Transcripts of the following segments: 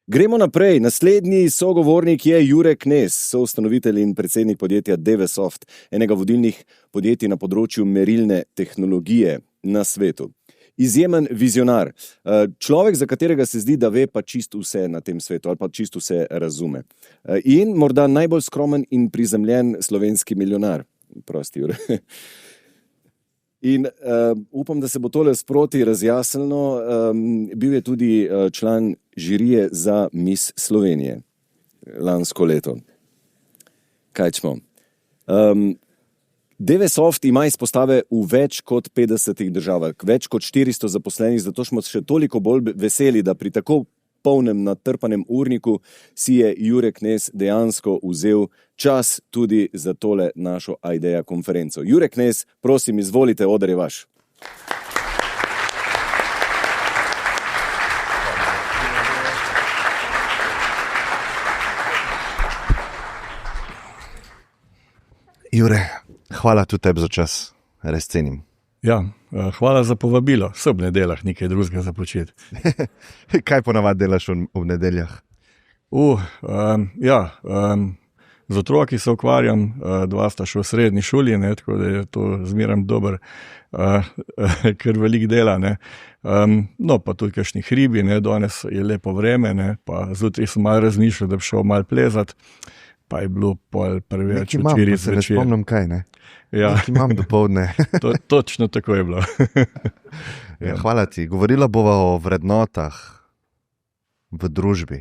Gremo naprej. Naslednji sogovornik je Jure Knez, soustanovitelj in predsednik podjetja Devesoft, enega vodilnih podjetij na področju merilne tehnologije na svetu. Izjemen vizionar. Človek, za katerega se zdi, da ve pa čisto vse na tem svetu ali pa čisto vse razume. In morda najbolj skromen in prizemljen slovenski milijonar. Prosti, Jure. In upam, da se bo tole sproti razjasnilo. Bil je tudi član žirije za Miss Slovenije lansko leto. Kaj čmo? Devesoft ima izpostave v več kot 50 državah, več kot 400 zaposlenih, zato smo še toliko bolj veseli, da pri tako polnem natrpanem urniku si je Jure Knez dejansko vzel čas tudi za tole našo Idea konferenco. Jure Knez, prosim, izvolite, oder je vaš. Jure, hvala tudi tebi za čas, res cenim. Ja, hvala za povabilo. So ob nedeljah nekaj drugega za početi. Kaj ponavadi delaš ob nedeljah? Z otroki se ukvarjam, dva sta še v srednji šoli, ne, tako da je to zmeraj dober, ker veliko dela. Ne. No, pa tudi kakšni hribi, ne, danes je lepo vreme, ne, pa zjutraj sem malo razmišljal, da bi šel malo plezati. Pa je bilo pol preveč včeraj zvečer. Ne spomnim kaj, ne? Ja. Nekaj imam dopoldne. Točno tako je bilo. Ja, hvala ti. Govorila bova o vrednotah v družbi.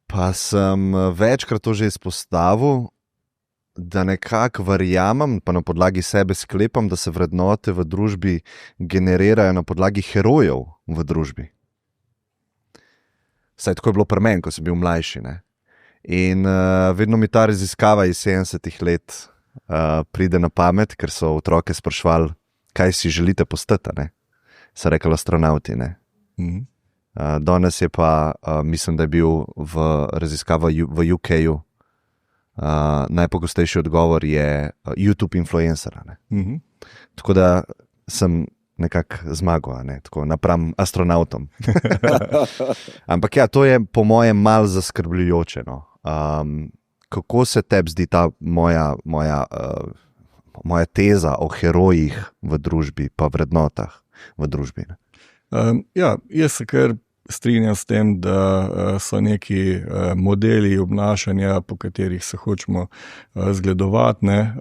Pa sem večkrat to že izpostavil, da nekako verjamem, pa na podlagi sebe sklepam, da se vrednote v družbi generirajo na podlagi herojev v družbi. Saj tako je bilo pri meni, ko sem bil mlajši, ne? In vedno mi ta raziskava iz 70 let pride na pamet, ker so otroke sprašvali, kaj si želite postati, ne? So rekli astronauti, ne? Danes je pa, mislim, da je bil v raziskava v UK-ju, najpogostejši odgovor je YouTube influencer, ne? Tako da sem nekako zmagal, ne? Tako napram astronautom. Ampak ja, to je po mojem malo zaskrbljujoče, no. Kako se tebi zdi ta moja teza o herojih v družbi, pa vrednotah v družbi? Ne? Ja, jaz se kar strinjam s tem, da so neki modeli obnašanja, po katerih se hočemo zgledovati. Ne.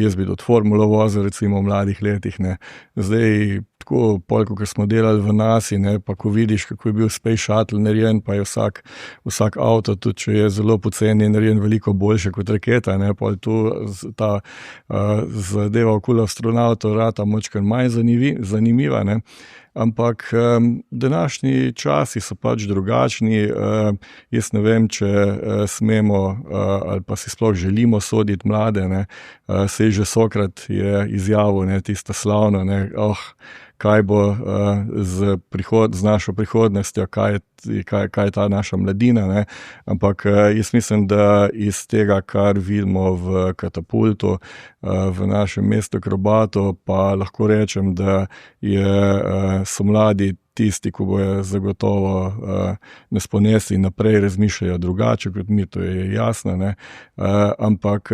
Jaz bi tudi formulo vozil, recimo v mladih letih. Ne. Zdaj, tako polko, ker smo delali v NASA, ne, pa ko vidiš, kako je bil Space Shuttle narejen, pa je vsak avto, tudi če je zelo poceni, narejen veliko boljše kot raketa, ne, pa je tu ta zadeva okoli astronautov rata močkar manj zanimiva, ne. Ampak današnji časi so pač drugačni. Jaz ne vem, če smemo ali pa si sploh želimo soditi mlade. Ne. Sej že Sokrat je izjavil, ne, tisto slavno, ne, kaj bo z našo prihodnostjo, kaj je ta naša mladina. Ne. Ampak jaz mislim, da iz tega, kar vidimo v Katapultu, v našem mestu Krobatu, pa lahko rečem, da so mladi tisti, ko bojo zagotovo nesponesli in naprej razmišljajo drugače kot mi, to je jasno, ne. Ampak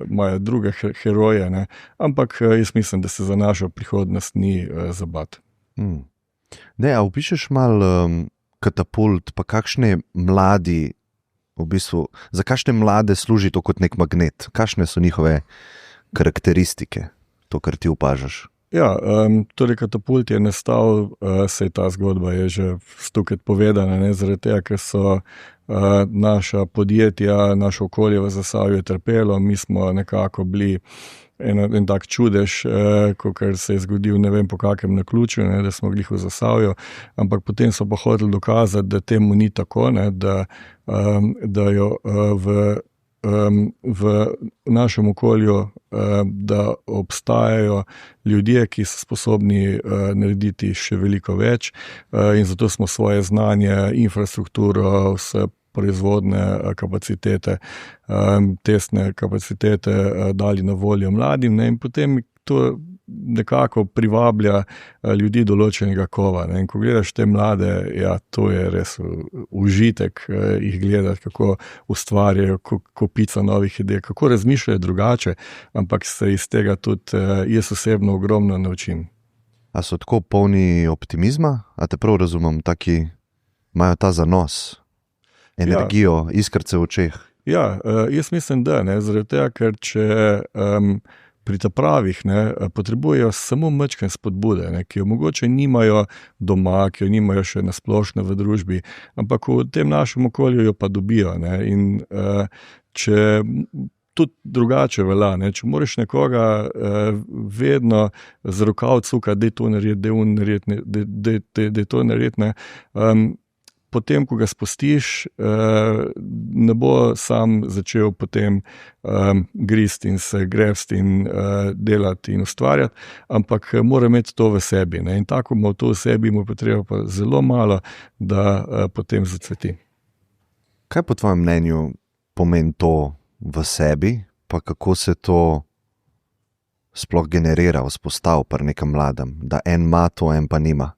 imajo druge heroje, ne. Ampak jaz mislim, da se za našo prihodnost ni za bati. Ne, a opišeš malo Katapult, pa kakšne mladi, v bistvu, za kakšne mlade služi to kot nek magnet? Kakšne so njihove karakteristike, to, kar ti opažaš? Ja, torej Katapult je nastal, sej ta zgodba je že stokrat povedana, ne, zaradi tega, ker so naša podjetja, naše okolje v Zasavju trpelo, mi smo nekako bili en tak čudež, kakor se je zgodil, ne vem po kakem naključju, ne, da smo glih v Zasavju, ampak potem so pa hoteli dokazati, da temu ni tako, ne, da jo v našem okolju, da obstajajo ljudje, ki so sposobni narediti še veliko več, in zato smo svoje znanje, infrastrukturo, vse proizvodne kapacitete, testne kapacitete dali na voljo mladim, ne, in potem to nekako privablja ljudi določenega kova. Ne? In ko gledaš te mlade, ja, to je res užitek jih gledati, kako ustvarjajo kopico novih idej, kako razmišljajo drugače, ampak se iz tega tudi jaz osebno ogromno naučim. A so tako polni optimizma? A te prav razumem, taki imajo ta zanos, energijo, iskrce v očeh? Ja, jaz mislim, da ne, zaradi tega, ker če pri ta pravih potrebujejo samo majčken spodbude, ne, ki jo mogoče nimajo doma, ki jo nimajo še nasplošno v družbi, ampak v tem našem okolju jo pa dobijo. Ne, in če tudi drugače velja, ne, če moraš nekoga vedno z rokav cukati, da je to narediti, da je to narediti, potem, ko ga spustiš, ne bo sam začel potem grist in se grevst in delati in ustvarjati, ampak mora imeti to v sebi. Ne? In tako ima to v sebi, mu pa treba pa zelo malo, da potem zacveti. Kaj po tvojem mnenju pomeni to v sebi, pa kako se to sploh generira, vzpostavi pri nekem mladem, da en ima to, en pa nima?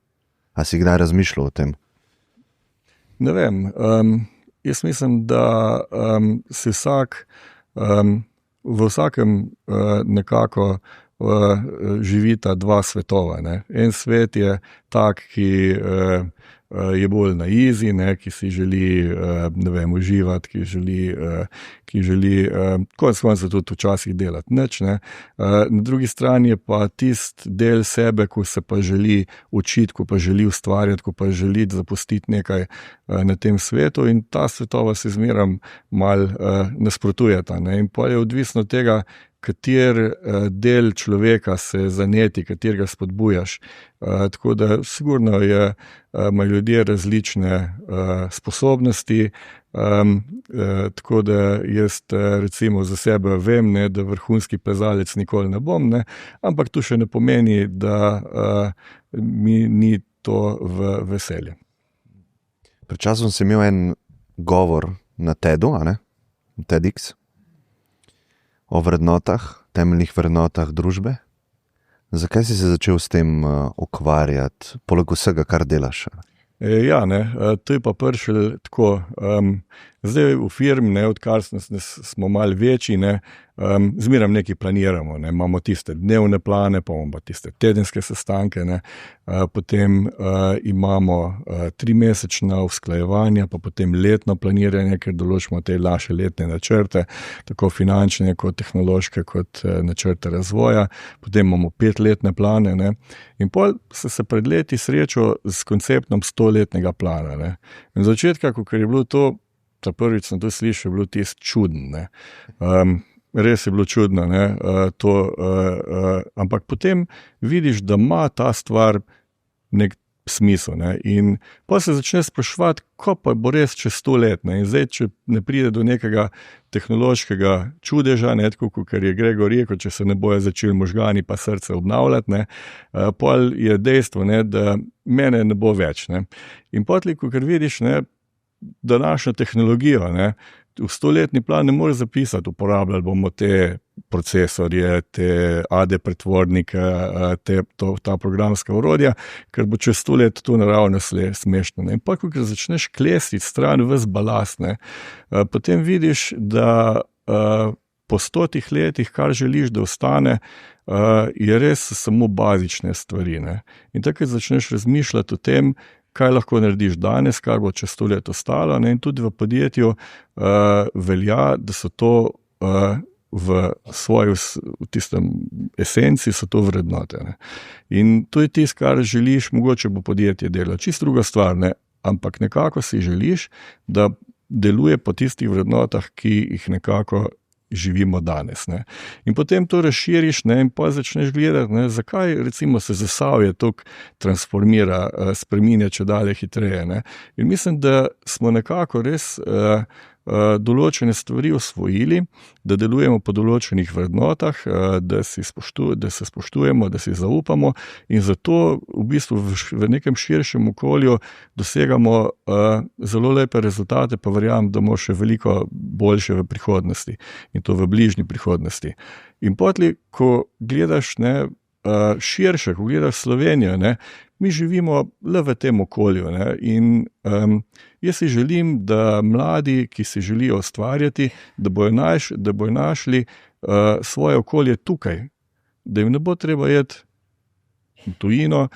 A si kdaj razmišljal o tem? Ne vem, jaz mislim, da si vsak v vsakem nekako živita dva svetova. Ne? En svet je tak, ki je bolj na easy, ne? Ki si želi ne vem, uživati, ki želi konec koncev tudi včasih delati nič. Ne? Na drugi strani je pa tisti del sebe, ko se pa želi učiti, ko pa želi ustvarjati, ko pa želi zapustiti nekaj na tem svetu, in ta svetova se zmeram mal nasprotujeta. Ne? In pa je odvisno od tega, kater del človeka se zaneti, katerega spodbujaš. Tako da sigurno imajo ljudje različne sposobnosti, tako da jaz recimo za sebe vem, ne, da vrhunski plezalec nikoli ne bom, ne, ampak to še ne pomeni, da mi ni to v veselje. Pred časom sem imel en govor na TED-u, TEDx, o vrednotah, temeljnih vrednotah družbe. Zakaj si se začel s tem ukvarjati, poleg vsega, kar delaš? Ja, ne, to je pa prišlo tako. Zdaj v firmi, ne, odkar smo malo večji, ne, zmeram nekaj planiramo, ne, imamo tiste dnevne plane, pa imamo tiste tedenske sestanke, ne, potem imamo 3-mesečna usklajevanja, pa potem letno planiranje, ker določimo te naše letne načrte, tako finančne, kot tehnološke, kot načrte razvoja, potem imamo 5-letne plane, ne, in pol se pred leti srečal s konceptom 100-letnega plana, ne. In začetka, ko je bilo to, ta prvič sem to slišal, je bilo tisto čudno, ne. Res je bilo čudno, ne, ampak potem vidiš, da ima ta stvar nek smisel, ne, in pa se začne spraševati, ko pa bo res čez 100 let, ne, in zdaj, če ne pride do nekega tehnološkega čudeža, ne, tako kot je Gregor rekel, če se ne bojo začeli možgani pa srce obnavljati, ne, pol je dejstvo, ne, da mene ne bo več, ne, in potliko, ker vidiš, ne, današnjo tehnologijo, ne, v 100-letni plan ne moreš zapisati, uporabljali bomo te procesorje, te AD pretvornike, ta programska orodja, ker bo čez 100 let to naravno smešno. Ne. In pa, ko začneš klestiti stran ves balast, ne, potem vidiš, da po 100 letih, kar želiš, da ostane, je res samo bazične stvari. Ne. In takrat začneš razmišljati o tem, kaj lahko narediš danes, kar bo čez 100 let ostalo, ne? In tudi v podjetju velja, da so to v tistem esenci so to vrednote. Ne? In to je tisto, kar želiš, mogoče bo podjetje delalo. Čisto druga stvar, ne? Ampak nekako si želiš, da deluje po tistih vrednotah, ki jih nekako živimo danes. Ne? In potem to razširiš, ne? In pa začneš gledati, ne? Zakaj recimo se Zasavje toliko transformira, spreminja čedalje hitreje. Ne? In mislim, da smo nekako res določene stvari osvojili, da delujemo po določenih vrednotah, da se spoštujemo, da si zaupamo, in zato v bistvu v nekem širšem okolju dosegamo zelo lepe rezultate, pa verjamem, da bomo še veliko boljše v prihodnosti in to v bližnji prihodnosti. In potli, ko gledaš, ne, širše, ko gledaš Slovenijo, ne, mi živimo le v tem okolju, ne, in jaz si želim, da mladi, ki si želijo ustvarjati, da bojo našli svoje okolje tukaj, da jim ne bo treba iti v tujino,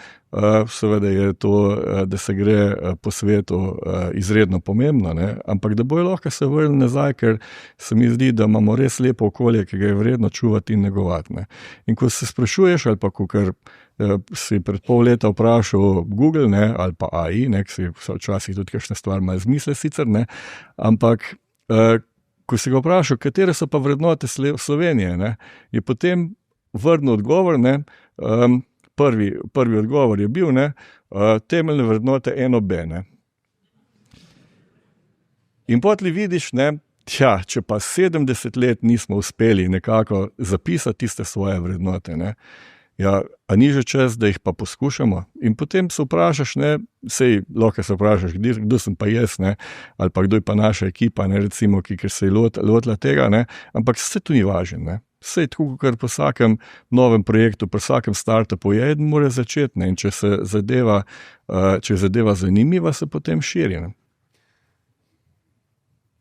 seveda je to, da se gre po svetu izredno pomembno, ne? Ampak da bojo lahko se vrnili nazaj, ker se mi zdi, da imamo res lepo okolje, ki ga je vredno čuvati in negovati. Ne? In ko se sprašuješ, ali pa kar si pred pol leta vprašal Google, ne? Ali pa AI, ne? Ki si včasih tudi kakšne stvar malo izmisle sicer, ne? Ampak ko si ga vprašal, katere so pa vrednote Slovenije, ne? Je potem vrnil odgovor, ne? Prvi odgovor je bil, ne, temeljne vrednote NOB. Ne. In potem vidiš, ne, če pa 70 let nismo uspeli nekako zapisati tiste svoje vrednote, ne, ja, a ni že čas, da jih pa poskušamo? In potem se vprašaš, ne, sej lahko se vprašaš, kdo sem pa jaz, ne, ali pa kdo je pa naša ekipa, ne, recimo, ki se je lotila tega, ne, ampak vse to ni važno, ne. Vse je tako, kar po vsakem novem projektu, po vsakem startupu je, mora začeti, ne? In če je zadeva zanimiva, se potem širi. Ne?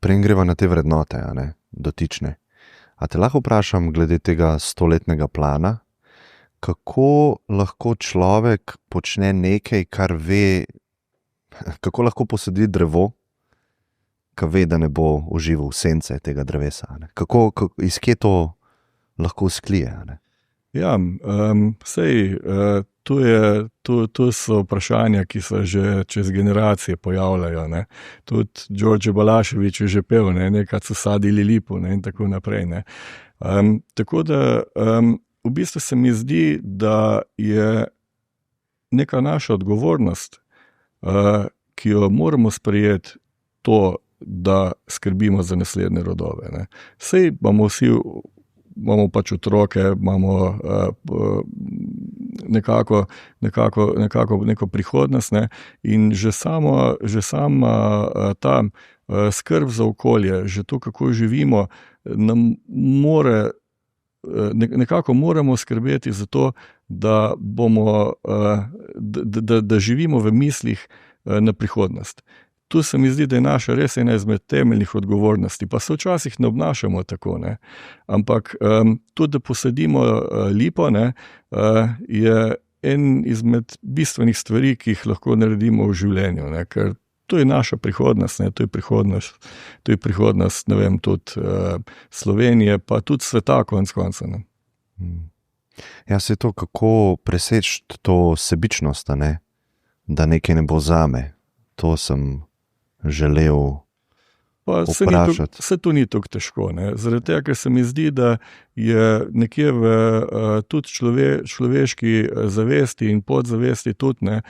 Prej greva na te vrednote, a ne, dotične. A te lahko vprašam glede tega 100-letnega plana, kako lahko človek počne nekaj, kar ve, kako lahko posadi drevo, ki ve, da ne bo užival sence tega drevesa. Ne? Iz kje to lahko sklije, ne? Ja, to so vprašanja, ki se že čez generacije pojavljajo, ne. Tudi Đorđe Balašević je že pel, ne, nekaj so sadili lipo, ne, in tako naprej, ne. Tako da, v bistvu se mi zdi, da je neka naša odgovornost, ki jo moramo sprejeti, to, da skrbimo za naslednje rodove, ne. Sej imamo pač otroke, imamo neko prihodnost, ne? In že sama ta skrb za okolje, že to, kako živimo, nam nekako moramo skrbeti za to, da da živimo v mislih na prihodnost. Tu se mi zdi, da je naša res ena izmed temeljnih odgovornosti, pa se včasih ne obnašamo tako, ne. Ampak tudi, da posadimo lipo, ne, je en izmed bistvenih stvari, ki jih lahko naredimo v življenju, ne, ker to je naša prihodnost, ne, to je prihodnost, ne vem, tudi Slovenije, pa tudi sveta konec konca, ne. Ja, se je to, kako preseči to sebičnost, ne, da nekaj ne bo zame, to sem želel vprašati. Vse to ni tako težko, ne? Zaradi tega, ker se mi zdi, da je nekje v tudi človeški zavesti in podzavesti tudi, ne,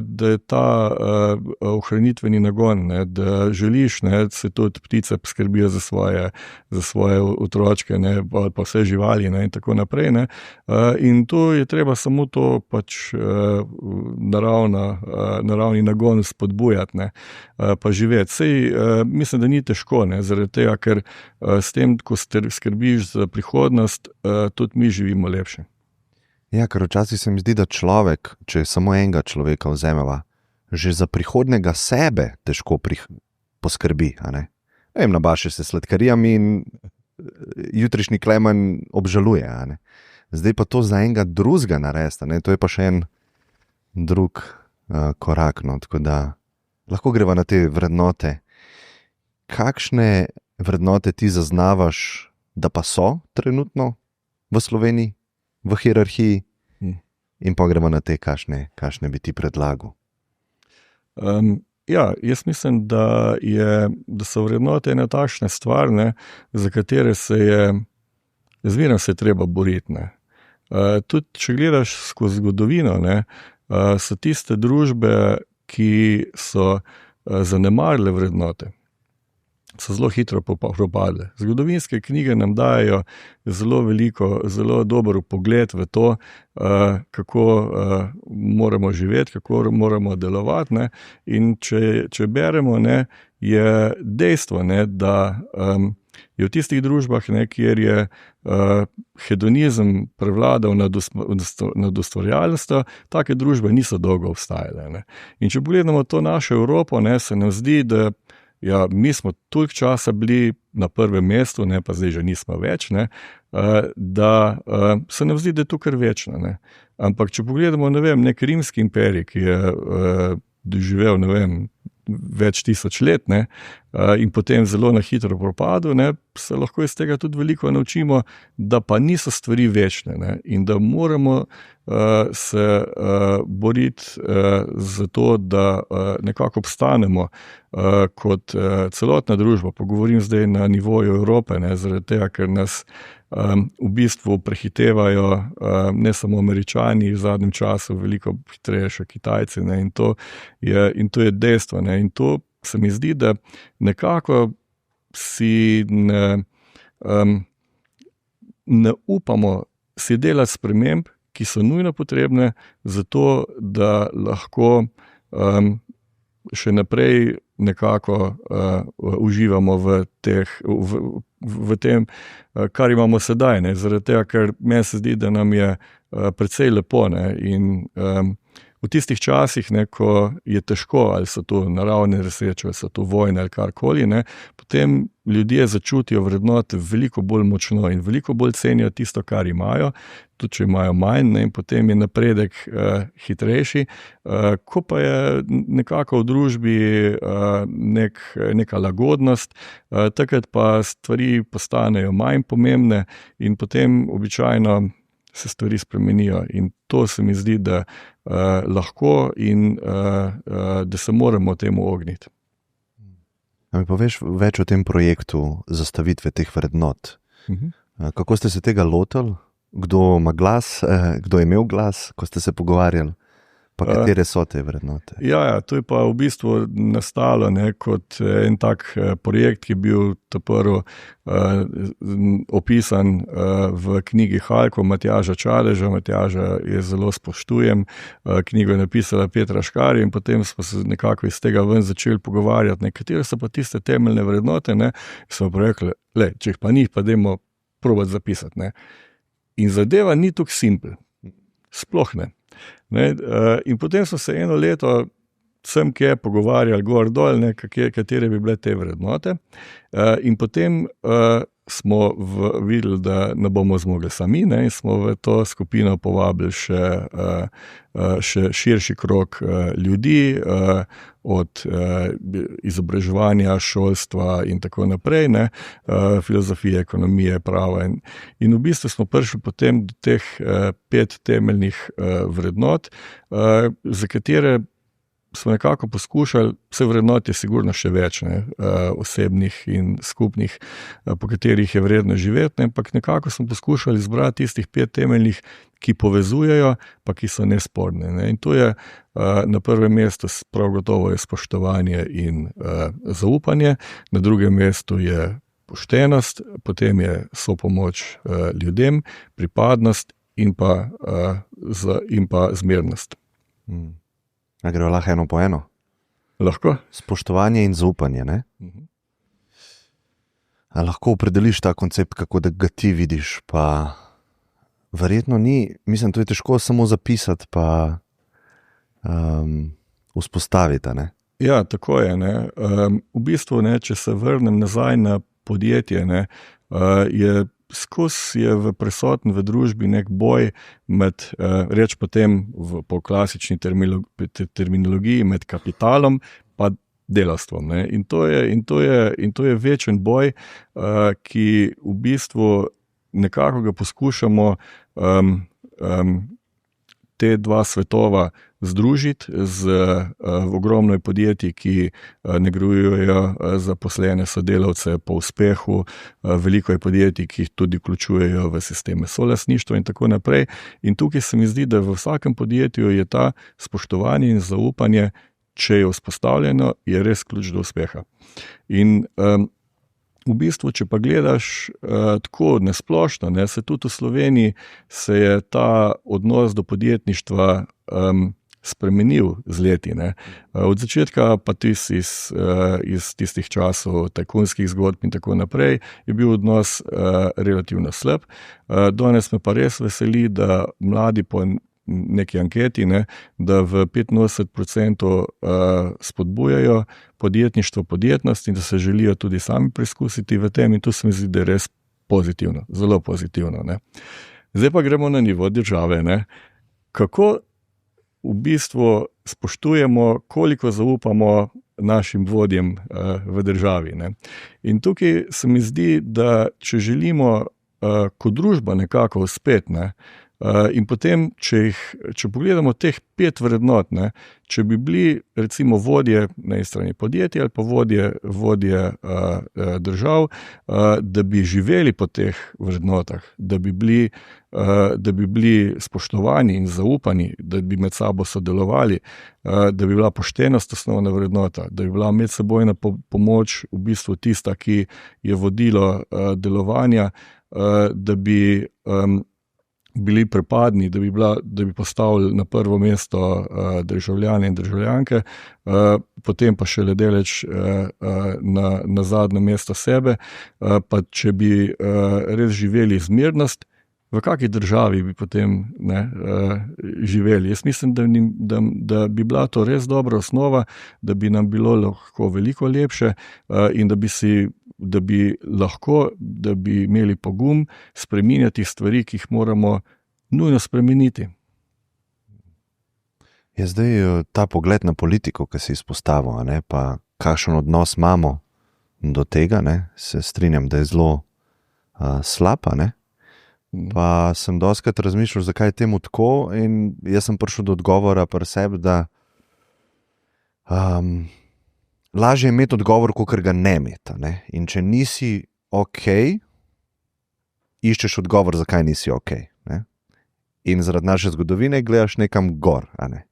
da je ta ohranitveni nagon, ne, da želiš, ne, se tudi ptice skrbijo za svoje otročke, ne, pa vse živali, ne, in tako naprej, ne. In to je treba samo to pač naravni nagon spodbujati, ne, pa živeti. Sej mislim, da ni težko, ne, zaradi tega, ker s tem, ko skrbiš za prihodnost, tudi mi živimo lepše. Ja, ker včasih se mi zdi, da človek, če samo enega človeka vzemeva, že za prihodnega sebe težko poskrbi, a ne? Vem, nabaši se sladkarijami in jutrišnji Klemen obžaluje, a ne? Zdaj pa to za enega drugega narediti, a ne? To je pa še en drug korak, no, tako da lahko greva na te vrednote. Kakšne vrednote ti zaznavaš, da pa so trenutno v Sloveniji, v hierarhiji, in pa gremo na te, kakšne bi ti predlagal? Ja, jaz mislim, da so vrednote ena takšna stvar, ne, za katere se je treba boriti, ne. Tudi, če gledaš skozi zgodovino, ne, so tiste družbe, ki so zanemarile vrednote. so zelo hitro propadle. Zgodovinske knjige nam dajo zelo dober vpogled v to, kako moramo živeti, kako moramo delovati, ne. In če beremo, ne, je dejstvo, ne, da je v tistih družbah, ne, kjer je hedonizem prevladal nad ustvarjalnostjo, take družbe niso dolgo obstajale, ne. In če pogledamo to našo Evropo, ne, se nam zdi, da mi smo toliko časa bili na prvem mestu, ne, pa zdaj že nismo več, ne, da se nam zdi, da je to kar večno, ne. Ampak če pogledamo, ne vem, nek rimski imperij, ki je doživel, ne vem, več tisoč let, ne, in potem zelo na hitro propadel, ne, se lahko iz tega tudi veliko naučimo, da pa niso stvari večne, ne, in da moramo se boriti za to, da nekako obstanemo kot celotna družba. Pogovorim zdaj na nivoju Evrope, ne, zaradi tega, ker nas v bistvu prehitevajo ne samo Američani, v zadnjem času veliko hitreje še Kitajci, ne, in to je dejstvo, ne, in to se mi zdi, da nekako si ne upamo si delati sprememb, ki so nujno potrebne za to, da lahko še naprej nekako uživamo v tem, kar imamo sedaj, ne, zaradi tega, ker meni se zdi, da nam je precej lepo, ne, in v tistih časih, ne, ko je težko, ali so to naravne nesreče, ali so to vojne ali karkoli, ne, potem ljudje začutijo vrednote veliko bolj močno in veliko bolj cenijo tisto, kar imajo, tudi če imajo manj, ne, in potem je napredek hitrejši. Ko pa je nekako v družbi neka lagodnost, takrat pa stvari postanejo manj pomembne in potem običajno se stvari spremenijo, in to se mi zdi, da lahko in da se moramo temu ogniti. A mi poveš več o tem projektu zastavitve teh vrednot? Kako ste se tega lotili? Kdo ima glas? Kdo je imel glas, ko ste se pogovarjali? Pa katere so te vrednote? Ja, to je pa v bistvu nastalo, ne, kot en tak projekt, ki je bil prvo opisan v knjigi Halko Matjaža Čadeža. Matjaža je zelo spoštujem. Knjigo je napisala Petra Škarje in potem smo se nekako iz tega ven začeli pogovarjati, ne, katere so pa tiste temeljne vrednote, ne. Smo pa rekli, če jih pa ni, pa dajmo probati zapisati, ne. In zadeva ni tako simpel. Sploh ne. Ne, in potem smo se eno leto sem kje pogovarjali gor dol, ne, katere bi bile te vrednote, in potem smo videli, da ne bomo zmogli sami, ne, in smo v to skupino povabili še širši krog ljudi, od izobraževanja, šolstva in tako naprej, ne, filozofije, ekonomije, prava, in v bistvu smo prišli potem do teh 5 temeljnih vrednot, za katere smo nekako poskušali, vse vrednot je sigurno še več, ne, osebnih in skupnih, po katerih je vredno živeti, ne, ampak nekako smo poskušali izbrati tistih 5 temeljnih, ki povezujejo, pa ki so nesporne, ne. In to je na prvem mestu prav gotovo je spoštovanje in zaupanje, na drugem mestu je poštenost, potem je sopomoč ljudem, pripadnost in pa zmernost. A gre lahko eno po eno? Lahko. Spoštovanje in zaupanje, ne? A lahko opredeliš ta koncept, kako da ga ti vidiš, pa verjetno ni, mislim, to je težko samo zapisati, pa vzpostaviti, ne? Ja, tako je, ne. V bistvu, ne, če se vrnem nazaj na podjetje, ne, skozi je prisoten v družbi nek boj med, reč potem po klasični terminologiji, med kapitalom pa delavstvom, ne. In to je večen boj, ki v bistvu nekako ga poskušamo te dva svetova združiti v ogromno podjetij, ki nagrajujejo zaposlene sodelavce po uspehu, veliko je podjetij, ki jih tudi vključujejo v sisteme solastništva in tako naprej. In tukaj se mi zdi, da v vsakem podjetju je ta spoštovanje in zaupanje, če je vzpostavljeno, je res ključ do uspeha. In v bistvu, če pa gledaš tako nesplošno, ne, se tudi v Sloveniji se je ta odnos do podjetništva spremenil z leti. Ne. Od začetka pa iz tistih časov tajkunskih zgodb in tako naprej je bil odnos relativno slab. Danes me pa res veseli, da mladi po neki anketi, ne, da v 85% spodbujajo podjetništvo, podjetnost in da se želijo tudi sami preizkusiti v tem in to se mi zdi, da je res pozitivno, zelo pozitivno. Ne. Zdaj pa gremo na nivo države. Ne. Kako v bistvu spoštujemo, koliko zaupamo našim vodjem v državi. Ne. In tukaj se mi zdi, da če želimo kot družba nekako uspeti, ne, in potem, če pogledamo teh 5 vrednot, ne, če bi bili recimo vodje na strani podjetja ali pa vodje držav, da bi živeli po teh vrednotah, da bi bili spoštovani in zaupani, da bi med sabo sodelovali, da bi bila poštenost osnovna vrednota, da bi bila medsebojna pomoč v bistvu tista, ki je vodilo delovanja, da bi bili prepadni, da bi postavili na prvo mesto državljane in državljanke, potem pa še deleč na zadnje mesto sebe, pa če bi res živeli zmernost, v kakšni državi bi potem živeli. Jaz mislim, da bi bila to res dobra osnova, da bi nam bilo lahko veliko lepše in da bi imeli pogum spreminjati stvari, ki jih moramo nujno spremeniti. Je zdaj ta pogled na politiko, ki si izpostavil, ne, pa kakšen odnos imamo do tega, ne, se strinjam, da je zelo slab, ne. Pa sem dostikrat razmišljal, zakaj je temu tako in jaz sem prišel do odgovora pri sebi, da lažje je imeti odgovor, kakor ga ne imeti. Ne? In če nisi ok, iščeš odgovor, zakaj nisi ok. Ne? In zaradi naše zgodovine gledaš nekam gor. Ne?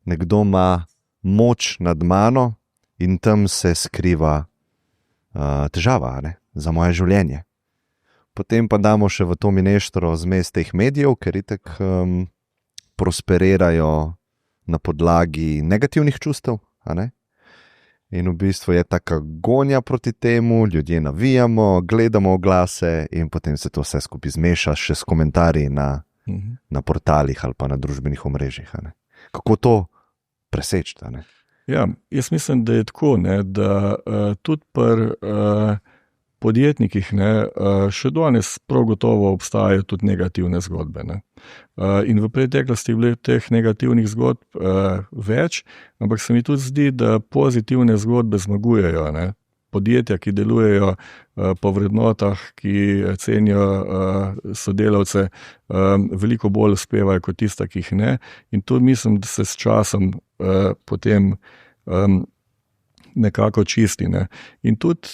Nekdo ima moč nad mano in tam se skriva težava, ne? Za moje življenje. Potem pa damo še v to mineštro zmes teh medijev, ker itak prosperirajo na podlagi negativnih čustev. In v bistvu je taka gonja proti temu, ljudje navijamo, gledamo oglase in potem se to vse skupaj zmeša še s komentarji na portalih ali pa na družbenih omrežjih. Kako to preseči? Ja, jaz mislim, da je tako, ne, da tudi pri podjetnikih še danes prav gotovo obstajajo tudi negativne zgodbe. Ne. In v preteklosti je bilo teh negativnih zgodb več, ampak se mi tudi zdi, da pozitivne zgodbe zmagujejo. Ne. Podjetja, ki delujejo po vrednotah, ki cenijo sodelavce, veliko bolj uspevajo kot tista, ki jih ne. In tu mislim, da se s časom potem nekako čisti. Ne. In tudi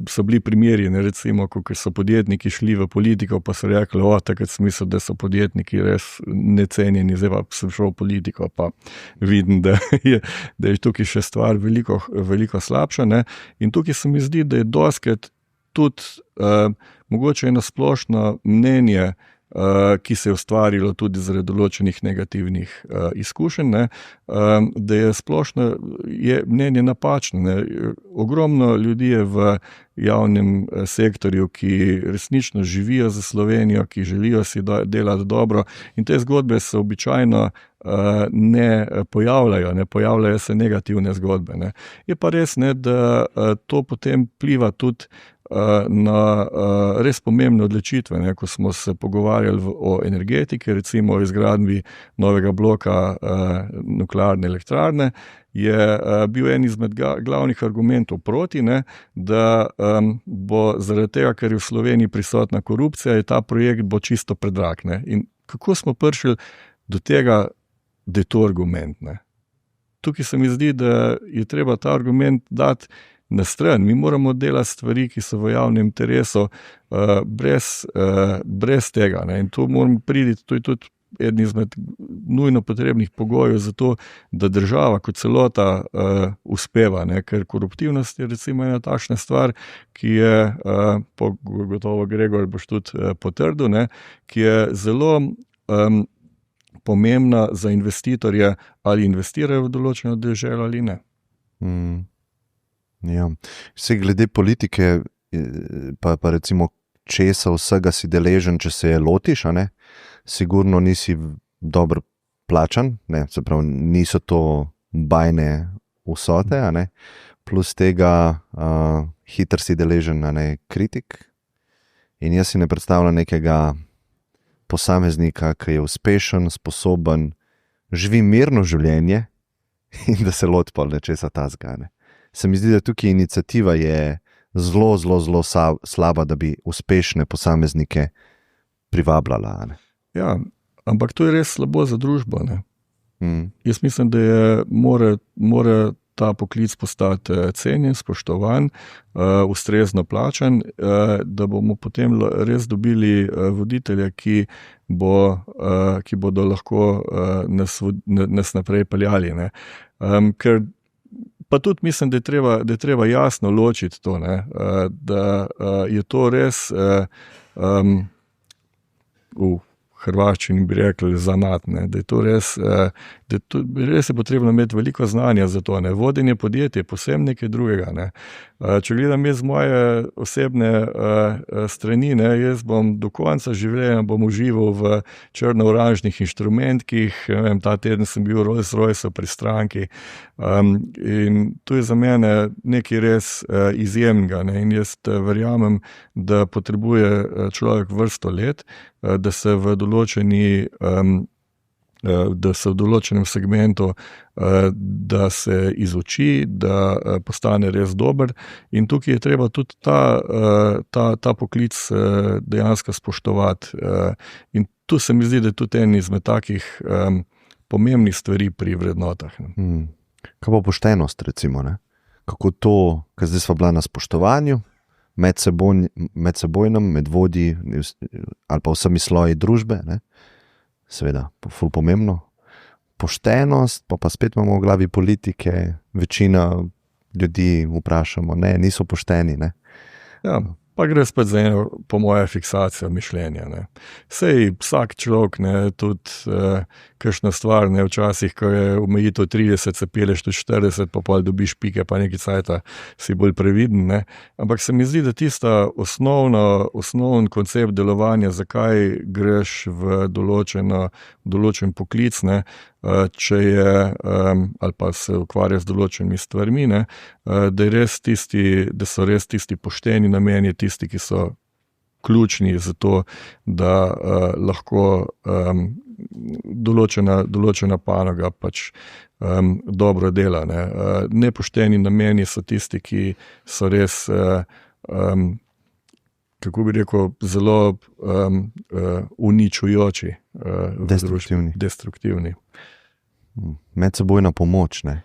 so bili primeri, ne, recimo, ko so podjetniki šli v politiko, pa so rekli, takrat sem mislil, da so podjetniki res necenjeni, zdaj pa sem šel v politiko, pa vidim, da je tukaj še stvar veliko, veliko slabša. Ne. In tukaj se mi zdi, da je dostikrat tudi mogoče eno splošno mnenje, ki se je ustvarilo tudi zaradi določenih negativnih izkušenj, ne, da je splošno mnenje napačno. Ne. Ogromno ljudi je v javnem sektorju, ki resnično živijo za Slovenijo, ki želijo si delati dobro in te zgodbe se običajno ne pojavljajo se negativne zgodbe. Ne. Je pa res, ne, da to potem pliva tudi na res pomembne odločitve, ne, ko smo se pogovarjali o energetiki, recimo o izgradnji novega bloka nuklearne elektrarne, je bil en izmed glavnih argumentov proti, ne, da bo zaradi tega, ker je v Sloveniji prisotna korupcija, je ta projekt bo čisto predrag. Ne. In kako smo prišli do tega, da je to argument? Ne. Tukaj se mi zdi, da je treba ta argument dati na stran. Mi moramo delati stvari, ki so v javnem interesu, brez tega. Ne. In to moramo priti, to je tudi eden izmed nujno potrebnih pogojev za to, da država kot celota uspeva, ne? Ker koruptivnost je recimo ena takšna stvar, ki je, gotovo Gregor boš tudi potrdil, ne? Ki je zelo pomembna za investitorje, ali investirajo v določeno deželo ali ne. Ja. Vse glede politike, pa recimo česa vsega si deležen, če se je lotiš, a ne? Sigurno nisi dobro plačan, ne? Se pravi, niso to bajne vsote, a ne? Plus tega hitro si deležen, a ne, kritik. In jaz si ne predstavljam nekega posameznika, ki je uspešen, sposoben, živi mirno življenje in da se loti pol nečesa tazga, ne. Se mi zdi, da tukaj iniciativa je zelo slaba, da bi uspešne posameznike privabljala, ne. Ja, ampak to je res slabo za družbo, ne. Jaz mislim, da mora ta poklic postati cenjen, spoštovan, ustrezno plačan, da bomo potem res dobili voditelja, ki bodo lahko nas naprej peljali, ne. Ker pa tudi mislim, da je treba jasno ločiti to, ne, da je to res v hrvaščini bi rekli zanat, ne, da je to res, res je potrebno imeti veliko znanja za to, ne, vodenje podjetja je posebno nekaj drugega, ne. Če gledam jaz moje osebne strani, ne, jaz bom do konca življenja užival v črno-oranžnih inštrumentkih, ne vem, ta teden sem bil v Rolls-Royceu pri stranki, in to je za mene nekaj res izjemnega, ne, in jaz verjamem, da potrebuje človek vrsto let, da se v določenem segmentu, da se izuči, da postane res dober, in tukaj je treba tudi ta poklic dejansko spoštovati. In tu se mi zdi, da je tudi en izmed takih pomembnih stvari pri vrednotah. Kaj pa poštenost, recimo, ne? Kako to, ker zdaj sva bila na spoštovanju, medsebojnem, med vodji ali pa vsemi sloji družbe, ne? Seveda, ful pomembno. Poštenost, pa spet imamo v glavi politike, večina ljudi vprašamo, ne, niso pošteni, ne. Ja, pa gre spet za eno, po moje, fiksacijo mišljenja, ne. Sej vsak človek, ne, tudi kakšna stvar, ne, včasih, ko je omejitev 30, se peleš tudi 40, pa pol dobiš pike, pa nekaj cajta si bolj previden, ne. Ampak se mi zdi, da tista osnoven koncept delovanja, zakaj greš v določen poklic, ne, če je, ali pa se ukvarja z določenimi stvarmi, ne, da so res tisti pošteni nameni, tisti, ki so ključni za to, da lahko določena panoga pač dobro dela, ne. Nepošteni nameni so tisti, ki so res, kako bi rekel, zelo uničujoči, destruktivni. Medsebojna pomoč, ne.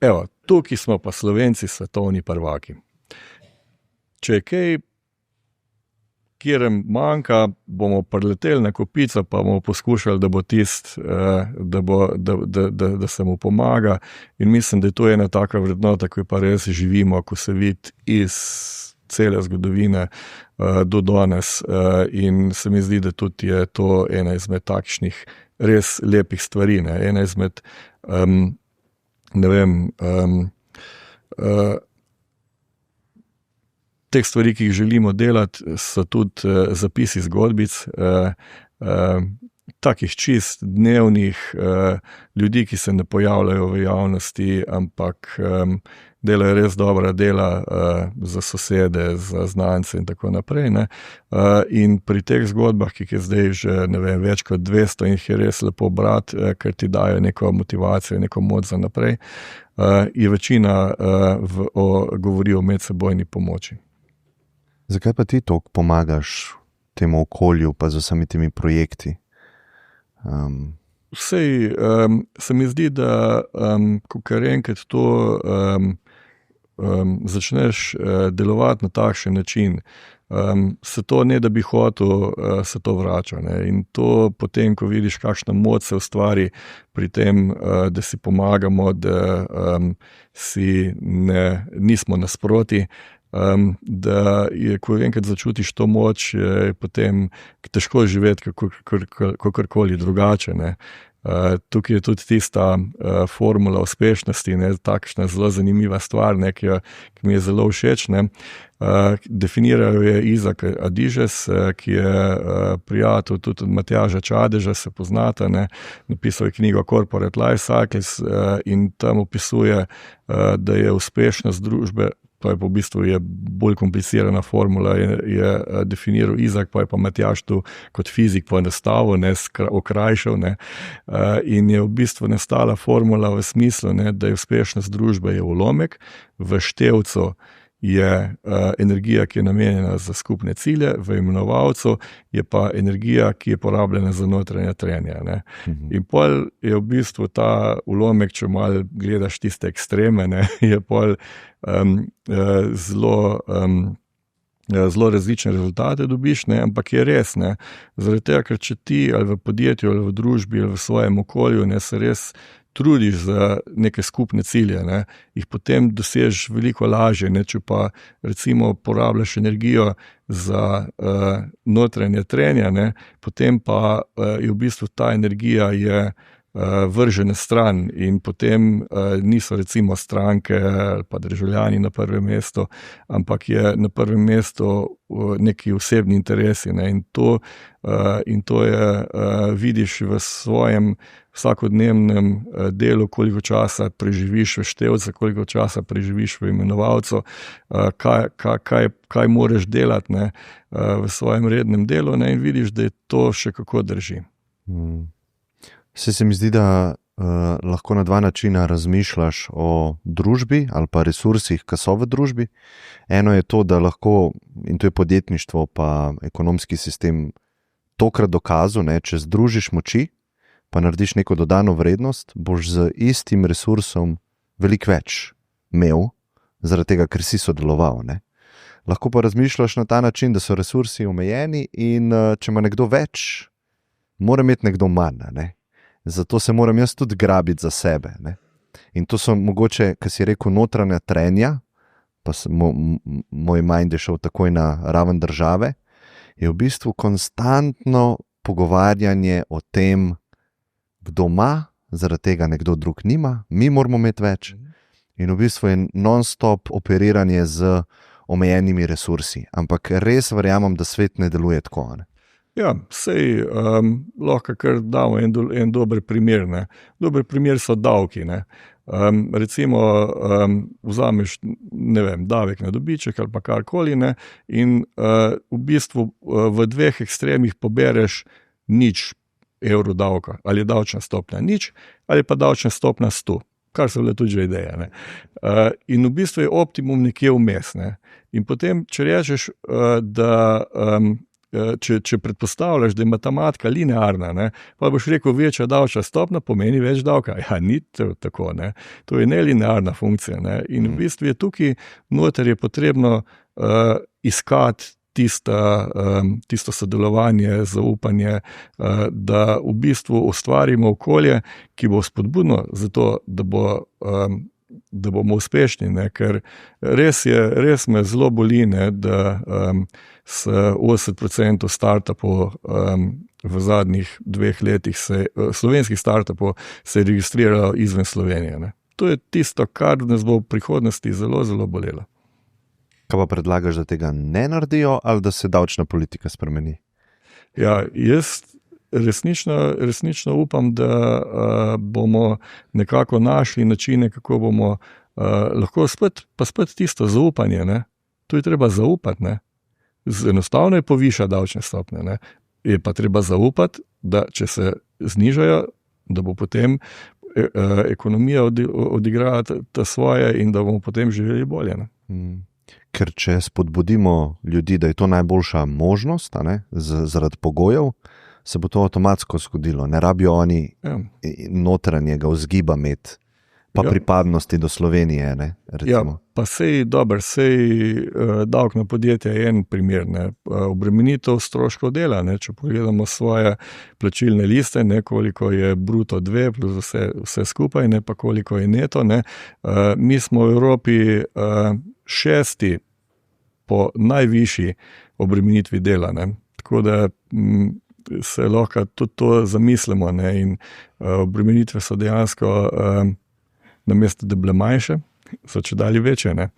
Evo, tukaj smo pa Slovenci svetovni prvaki. Če je kaj, kjer manjka, bomo prileteli na kopico, pa bomo poskušali, da bo da se mu pomaga, in mislim, da je to ena taka vrednota, ko pa res živimo, ko se vidi iz cele zgodovine do danes, in se mi zdi, da tudi je to ena izmed takšnih res lepih stvari, ne, ena izmed ne vem, teh stvari, ki jih želimo delati, so tudi zapisi zgodbic, takih čist dnevnih ljudi, ki se ne pojavljajo v javnosti, ampak delajo res dobra dela za sosede, za znance in tako naprej, ne. In pri teh zgodbah, ki je zdaj že, ne vem, več kot 200, in jih je res lepo brati, ker ti dajo neko motivacijo, neko moč za naprej, je večina govori o medsebojni pomoči. Zakaj pa ti toliko pomagaš temu okolju, pa z vsemi temi projekti? Se mi zdi, da kakor enkrat to začneš delovati na takšen način, se to ne, da bi hotel, se to vrača. Ne? In to potem, ko vidiš, kakšna moč se ustvari pri tem, da si pomagamo, da nismo nasproti, da je, ko enkrat začutiš to moč, je potem težko živeti kakorkoli drugače. Ne? Tukaj je tudi tista formula uspešnosti, ne, takšna zelo zanimiva stvar, ne, ki mi je zelo všeč. Ne. Definirajo je Isaac Adiges, ki je prijatelj tudi od Matjaža Čadeža, se poznata, ne. Napisal je knjigo Corporate Life Cycles in tam opisuje, da je uspešnost družbe, to je pa v bistvu je bolj komplicirana formula, je definiral Izak, pa je pa Matjaž tu kot fizik poenostavil, ne, okrajšal, ne, in je v bistvu nastala formula v smislu, ne, da je uspešnost družbe je ulomek, v števcu je energija, ki je namenjena za skupne cilje, v imenovalcu je pa energija, ki je porabljena za notranje trenje. Ne. In pol je v bistvu ta ulomek, če malo gledaš tiste ekstreme, ne, je pol zelo različne rezultate dobiš, ne, ampak je res, ne, zaradi tega, ker če ti ali v podjetju, ali v družbi, ali v svojem okolju, ne, se res trudiš za neke skupne cilje, ne, jih potem dosežeš veliko lažje, ne, če pa recimo porabljaš energijo za notranje trenje, ne, potem pa je v bistvu ta energija je vržene stran in potem niso recimo stranke ali pa državljani na prvem mestu, ampak je na prvem mestu neki osebni interesi, ne, in to je vidiš v svojem vsakodnevnem delu, koliko časa preživiš v števcu, koliko časa preživiš v imenovalcu, kaj moraš delati, ne, v svojem rednem delu, ne, in vidiš, da je to še kako drži. Se mi zdi, da lahko na dva načina razmišljaš o družbi ali pa resursih, ki so v družbi. Eno je to, da lahko, in to je podjetništvo pa ekonomski sistem, tokrat dokazal, ne, če združiš moči, pa narediš neko dodano vrednost, boš z istim resursom veliko več imel, zaradi tega, ker si sodeloval. Ne. Lahko pa razmišljaš na ta način, da so resursi omejeni in če ima nekdo več, mora imeti nekdo manj. Ne. Zato se moram jaz tudi grabiti za sebe. Ne. In to so mogoče, ki si rekel, notranja trenja, pa moj mind je šel takoj na raven države, je v bistvu konstantno pogovarjanje o tem, kdo ima, zaradi tega nekdo drug nima, mi moramo imeti več. In v bistvu je non-stop operiranje z omejenimi resursi. Ampak res verjamem, da svet ne deluje tako. Ne. Ja, sej lahko kar damo en dober primer. Ne. Dober primer so davki. Ne. Recimo vzameš, ne vem, davek na dobiček ali pa karkoli, ne, in v bistvu v dveh ekstremih pobereš nič evrov davka. Ali je davčna stopnja nič, ali pa davčna stopnja 100. Kar so bile tudi že ideje. Ne. In v bistvu je optimum nekje vmes. Ne. In potem, če rečeš, da če predpostavljaš, da je matematika linearna, ne, pa boš rekel, večja davčna stopnja pomeni več davka. Ja, ni to tako. Ne. To je nelinearna funkcija. Ne. In v bistvu je tukaj noter je potrebno iskati tisto sodelovanje, zaupanje, da v bistvu ustvarimo okolje, ki bo spodbudno za to, da bomo uspešni, ne? Ker res me zelo boli, ne, da s 80% startupov v zadnjih 2 letih slovenskih startupov se je registriralo izven Slovenije. Ne? To je tisto, kar nas bo v prihodnosti zelo, zelo bolelo. Kaj pa predlagaš, da tega ne naredijo ali da se davčna politika spremeni? Ja, jaz resnično upam, da bomo nekako našli načine, kako bomo lahko spet tisto zaupanje. Ne? To je treba zaupati. Ne? Enostavno je poviša davčne stopnje. Ne? Je pa treba zaupati, da če se znižajo, da bo potem ekonomija odigrala ta svoje in da bomo potem živeli bolje. Ne? Ker če spodbudimo ljudi, da je to najboljša možnost, zaradi pogojev, se bo to avtomatsko zgodilo. Ne rabijo oni notranjega vzgiba imeti, pa pripadnosti do Slovenije, ne, recimo. Ja, pa sej davek na podjetje je en primer, ne. Obremenitev stroškov dela, ne. Če pogledamo svoje plačilne liste, ne, koliko je bruto 2 plus vse skupaj, ne, pa koliko je neto, ne. Mi smo v Evropi 6. po najvišji obremenitvi dela, ne. Tako da se lahko tudi to zamislimo, ne, in obremenitve so dejansko namesto, da bile manjše, so čedalje večje, ne.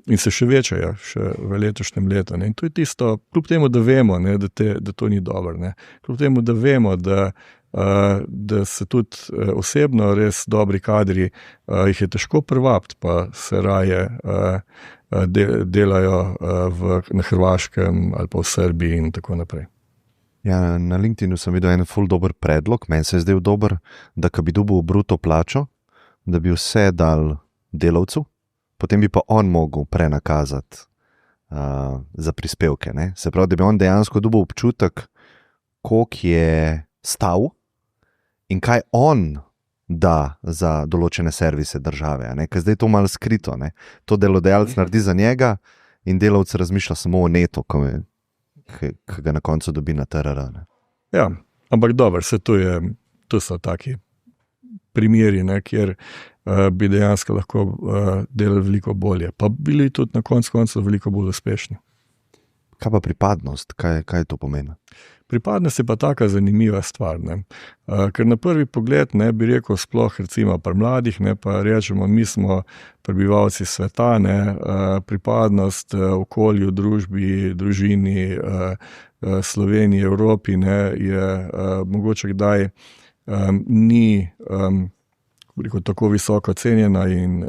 In se še večajo, še v letošnjem letu, ne. In to je tisto, kljub temu, da vemo, ne, da to ni dobro, ne. Kljub temu, da vemo, da se tudi osebno res dobri kadri, jih je težko privabiti, pa se raje delajo na Hrvaškem ali pa v Srbiji in tako naprej. Ja, na LinkedInu sem videl en ful dober predlog, meni se je zdel dober, da ko bi dobil bruto plačo, da bi vse dal delavcu, potem bi pa on mogel prenakazati za prispevke, ne? Se pravi, da bi on dejansko dobil občutek, koliko je stal in kaj on da za določene servise države, ne? Ker zdaj je to malo skrito, ne? To delodajalec naredi za njega in delavec razmišlja samo o neto, ki ga na koncu dobi na TRR, ne? Ja, ampak dobro, to so taki primeri, ne, kjer bi dejansko lahko delali veliko bolje, pa bili tudi na koncu veliko bolj uspešni. Kaj pa pripadnost? Kaj to pomeni? Pripadnost je pa taka zanimiva stvar, ne. Ker na prvi pogled, ne, bi rekel, sploh recimo pri mladih, ne, pa rečemo, mi smo prebivalci sveta, ne, pripadnost okolju, družbi, družini, Sloveniji, Evropi, ne, je mogoče kdaj ni tako visoko cenjena in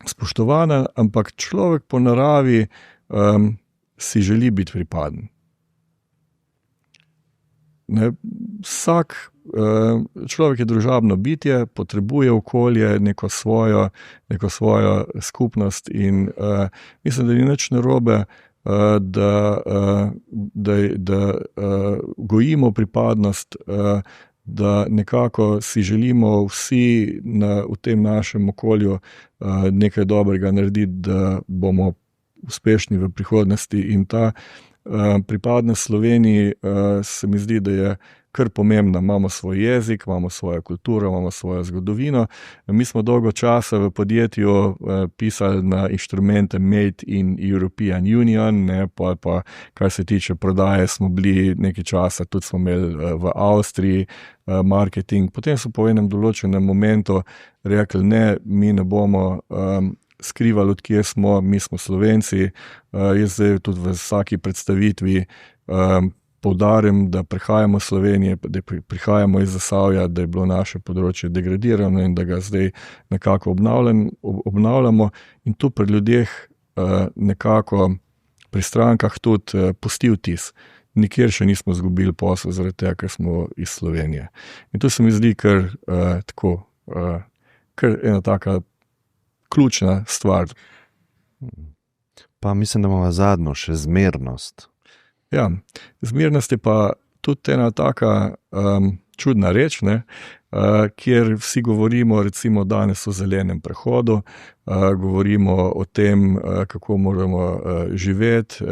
spoštovana, ampak človek po naravi si želi biti pripaden. Ne, vsak človek je družabno bitje, potrebuje okolje, neko svojo skupnost in mislim, da ni nič narobe, da gojimo pripadnost, da nekako si želimo vsi v tem našem okolju nekaj dobrega narediti, da bomo uspešni v prihodnosti in ta pripadnost Sloveniji se mi zdi, da je kar pomembna. Imamo svoj jezik, imamo svojo kulturo, imamo svojo zgodovino. Mi smo dolgo časa v podjetju pisali na inštrumente Made in European Union, ne, pa kar se tiče prodaje, smo bili nekaj časa, tudi smo imeli v Avstriji marketing. Potem so po enem določenem momentu rekli, ne, mi ne bomo skrivali, od kje smo, mi smo Slovenci. Jaz zdaj tudi v vsaki predstavitvi poudarim, da prihajamo iz Slovenije, da prihajamo iz Zasavja, da je bilo naše področje degradirano in da ga zdaj nekako obnavljamo. In tu pri ljudeh nekako pri strankah tudi pusti vtis. Nikjer še nismo izgubili posel zaradi tega, ker smo iz Slovenije. In to se mi zdi kar ena taka ključna stvar. Pa mislim, da imamo zadnjo še zmernost. Ja, zmernost je pa tudi ena taka čudna reč, ne, kjer vsi govorimo recimo danes o zelenem prehodu, govorimo o tem, kako moramo živeti,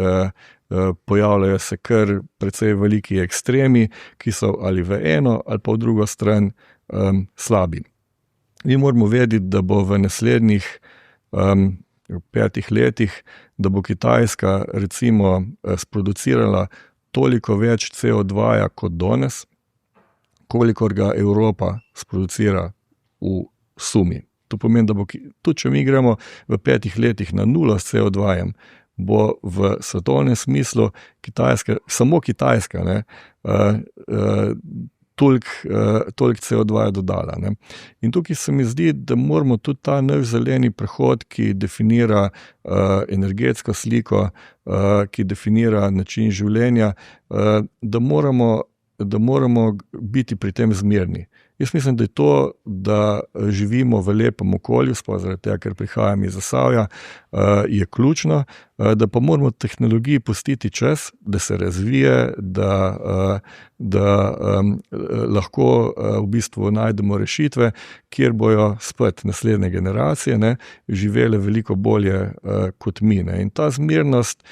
pojavljajo se kar precej veliki ekstremi, ki so ali v eno ali pa v drugo stran slabi. Mi moramo vedeti, da bo v naslednjih 5 letih, da bo Kitajska recimo sproducirala toliko več CO2 kot danes, kolikor ga Evropa sproducira v sumi. To pomeni, da bo, tudi če mi gremo v 5 letih na 0 s CO2, bo v svetovnem smislu Kitajska, samo Kitajska, ne, toliko CO2 dodala, ne. In tukaj se mi zdi, da moramo tudi ta nov zeleni prehod, ki definira energetsko sliko, ki definira način življenja, da moramo biti pri tem zmerni. Jaz mislim, da je to, da živimo v lepem okolju, sploh zaradi tega, ker prihajam iz Zasavja, je ključno, da pa moramo tehnologiji pustiti čas, da se razvije, da lahko v bistvu najdemo rešitve, kjer bojo spet naslednje generacije, ne, živele veliko bolje kot mi. Ne. In ta zmernost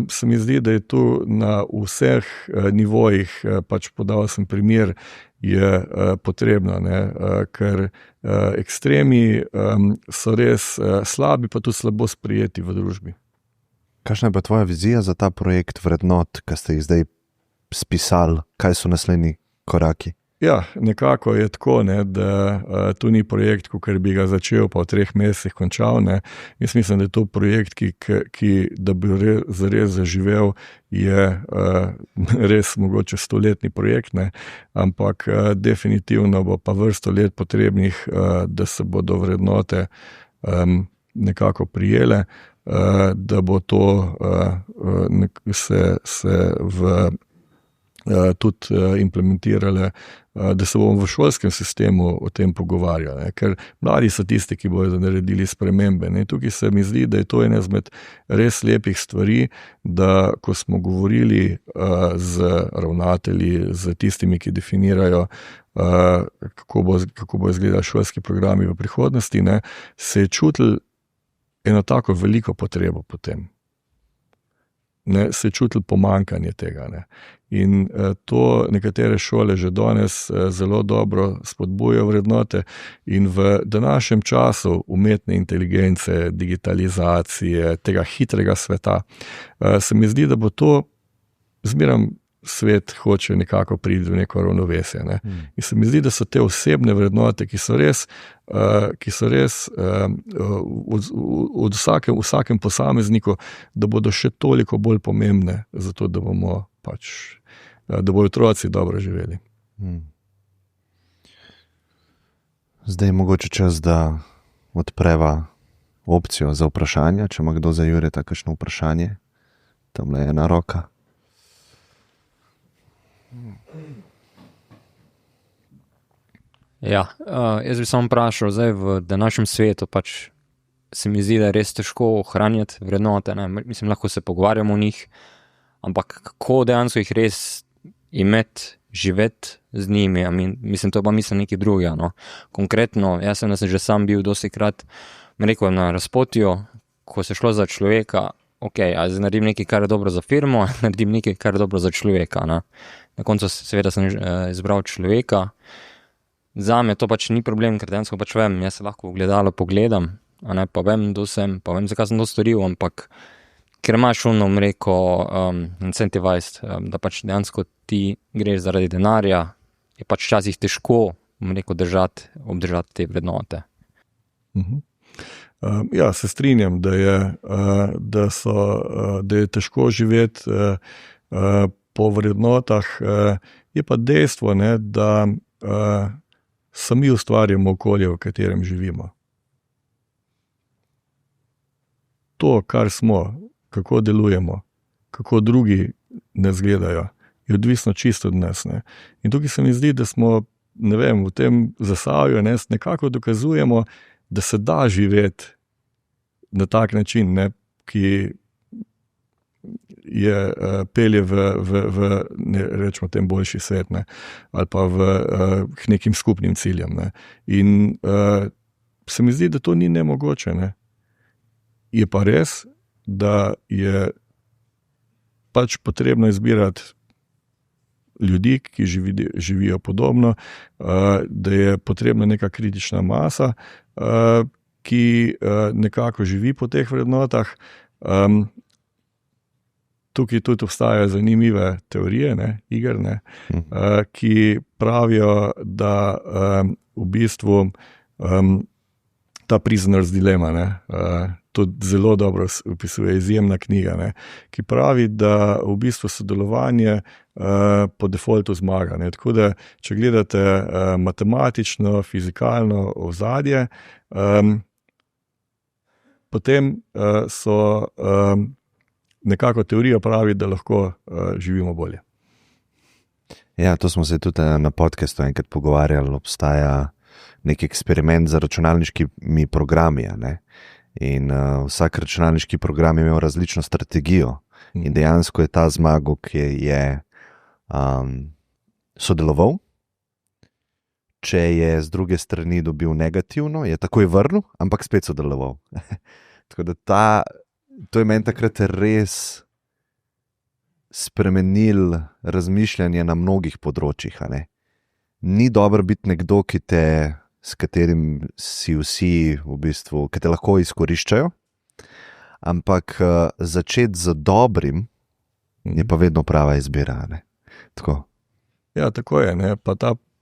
se mi zdi, da je tu na vseh nivojih, pač podal sem primer, je potrebno, ne, ker ekstremi so res slabi, pa tudi slabo sprejeti v družbi. Kakšna je pa tvoja vizija za ta projekt vrednot, ki ste jih zdaj spisali? Kaj so naslednji koraki? Ja, nekako je tako, ne, da tu ni projekt, ker bi ga začel, pa v 3 mesecih končal. Ne. Jaz mislim, da je to projekt, ki da bi zares zaživel, je res mogoče 100-letni projekt, ne. Ampak definitivno bo pa vrsto let potrebnih, da se bodo vrednote nekako prijele, da bo to se tudi implementirale, da se bomo v šolskem sistemu o tem pogovarjali, ne? Ker mladi so tisti, ki bodo naredili spremembe. Ne? Tukaj se mi zdi, da je to ena izmed res lepih stvari, da ko smo govorili z ravnatelji, z tistimi, ki definirajo, kako bo izgledali šolski programi v prihodnosti, ne? Se je čutil eno tako veliko potrebo po tem. Ne, se je čutil pomankanje tega. Ne. In to nekatere šole že danes zelo dobro spodbujajo vrednote in v današnjem času umetne inteligence, digitalizacije, tega hitrega sveta, se mi zdi, da bo to zmeraj svet hoče nekako priti v neko ravnovesje. Ne. In se mi zdi, da so te osebne vrednote, ki so res v vsakem posamezniku, da bodo še toliko bolj pomembne, zato da bomo da bodo otroci dobro živeli. Zdaj je mogoče čas, da odpreva opcijo za vprašanja, če ima kdo za Jureta kakšno vprašanje. Tamle je ena roka. Ja, jaz bi samo vprašal, zdaj v današnjem svetu pač se mi zdi, da je res težko ohranjati vrednote, ne? Mislim, lahko se pogovarjamo o njih, ampak kako dejansko jih res imeti, živeti z njimi, mislim, to pa mislim nekaj drugega, no. Konkretno, jaz sem že sam bil dostikrat, rekel na razpotju, ko se šlo za človeka, ok, zdaj naredim nekaj, kar je dobro za firmo, naredim nekaj, kar je dobro za človeka, ne. Na koncu seveda sem izbral človeka. Zame to pač ni problem, ker dejansko pač vem, jaz se lahko v gledalo pogledam, pa vem, kdo sem, pa vem, zakaj sem to storil, ampak ker imaš incentivized, da pač dejansko ti greš zaradi denarja, je pač včasih težko, obdržati te vrednote. Ja, se strinjam, da je težko živeti po vrednotah, je pa dejstvo, ne, da sami ustvarjamo okolje, v katerem živimo. To, kar smo, kako delujemo, kako drugi nas gledajo, je odvisno čisto od nas. Ne. In tukaj se mi zdi, da smo, ne vem, v tem Zasavju nekako dokazujemo, da se da živeti na tak način, ne, ki je pelje v ne rečemo tem boljši svet, ne, ali pa k nekim skupnim ciljem. Ne. In se mi zdi, da to ni nemogoče. Ne. Je pa res, da je pač potrebno izbirati ljudi, ki živijo podobno, da je potrebna neka kritična masa, ki nekako živi po teh vrednotah. Tukaj tudi obstajajo zanimive teorije, ne, iger, ne, ki pravijo, da v bistvu ta Prisoner's Dilemma, ne, to zelo dobro opisuje, izjemna knjiga, ne, ki pravi, da v bistvu sodelovanje po defaultu zmaga. Ne. Tako da, če gledate matematično, fizikalno ozadje, potem so nekako teorija pravi, da lahko živimo bolje. Ja, to smo se tudi na podcastu enkrat pogovarjali. Obstaja nek eksperiment z računalniškimi programi. In vsak računalniški program je imel različno strategijo. In dejansko je ta zmagal, ki je sodeloval. Če je z druge strani dobil negativno, je takoj vrnil, ampak spet sodeloval. Tako da to je meni takrat res spremenil razmišljanje na mnogih področjih. Ni dobro biti nekdo, s katerim si vsi v bistvu, ki te lahko izkoriščajo, ampak začeti z dobrim je pa vedno prava izbira. Tako. Ja, tako je.